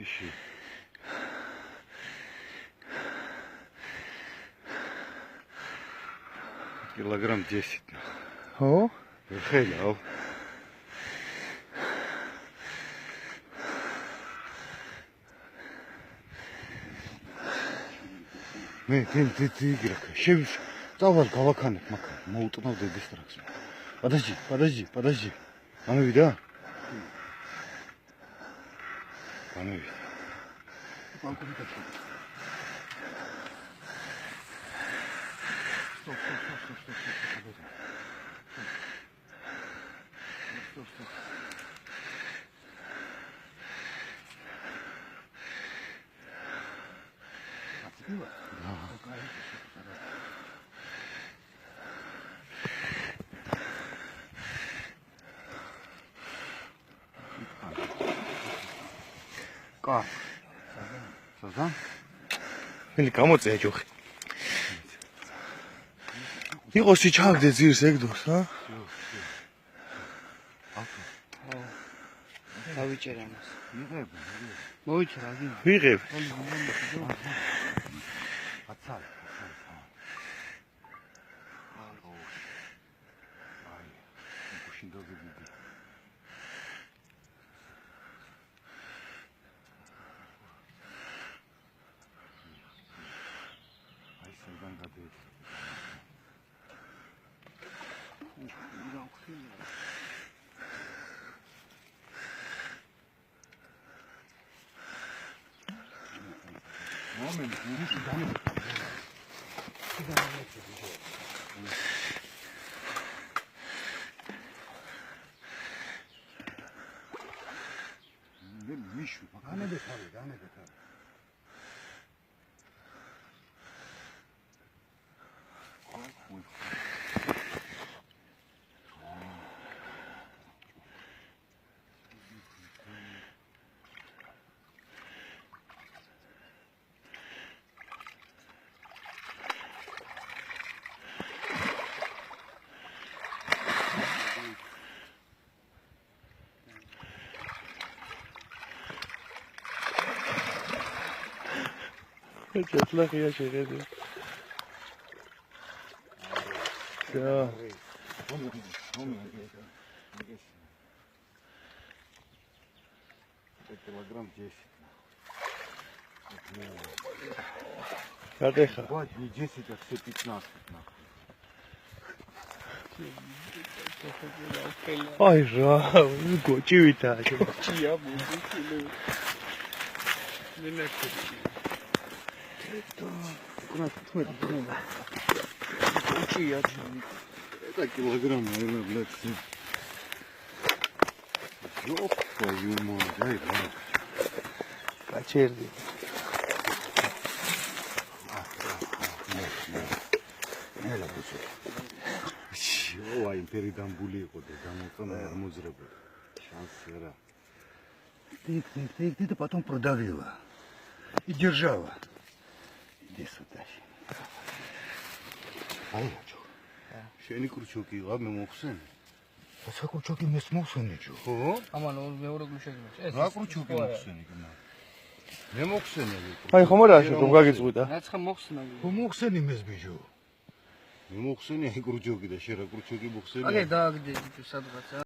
Пиши. Килограмм 10. О? Выхайлял. Ты игрок. Давай калаканек, мака. Моутнул до дистракции. Подожди. А ну вида? А ну вида. Стоп. Отцепила? Да. Как? Сазан? Или გამოწია ჯოხი. იყოს ჩავდე ძირს ეგდოს, ა? დავიჭერე ამას. მიღებ. მოიჭრა იგი. ვიღებ. აცალ. აი, გუშინდოგი დიდი. აი, საიდან გადაიჭრა. Moment, Мишу, пока не бежали, да, не бежали. Четлахия შეხედე. Да. Килограмм 10. Გადეხა. Бать, не 10, а все 15. Აი რა, გოჭი ვითაა. ჭია მოვიქილე. მენაკეთი. Это килограмм, наверное, блядь. Ёб твою мать, дай блядь. გაჩერდი. Неля, кусок. Ой, империдан були იყო და გამოწონა არ მოძრებოდა. Шансы ра. Ты потом продавила. И держала. Иди сюда. Ай, чё? შენი კრუჩოკი იყო, მე მოხსენე. Რა კრუჩოკი მეს მოხსენე ჯო? ხო? ამან მეორე გუშეგმეჭ. ეს რა კრუჩოკი მოხსენე კი მაგ. მე მოხსენე. აი ხომ არა რომ გაგიწვიდა. რაცხა მოხსნა. ხო მოხსენი მეს ბიჭო. მე მოხსენე აი კრუჩოკი და შენ რა კრუჩოკი მოხსენე? აგე დააგდე სადღაც.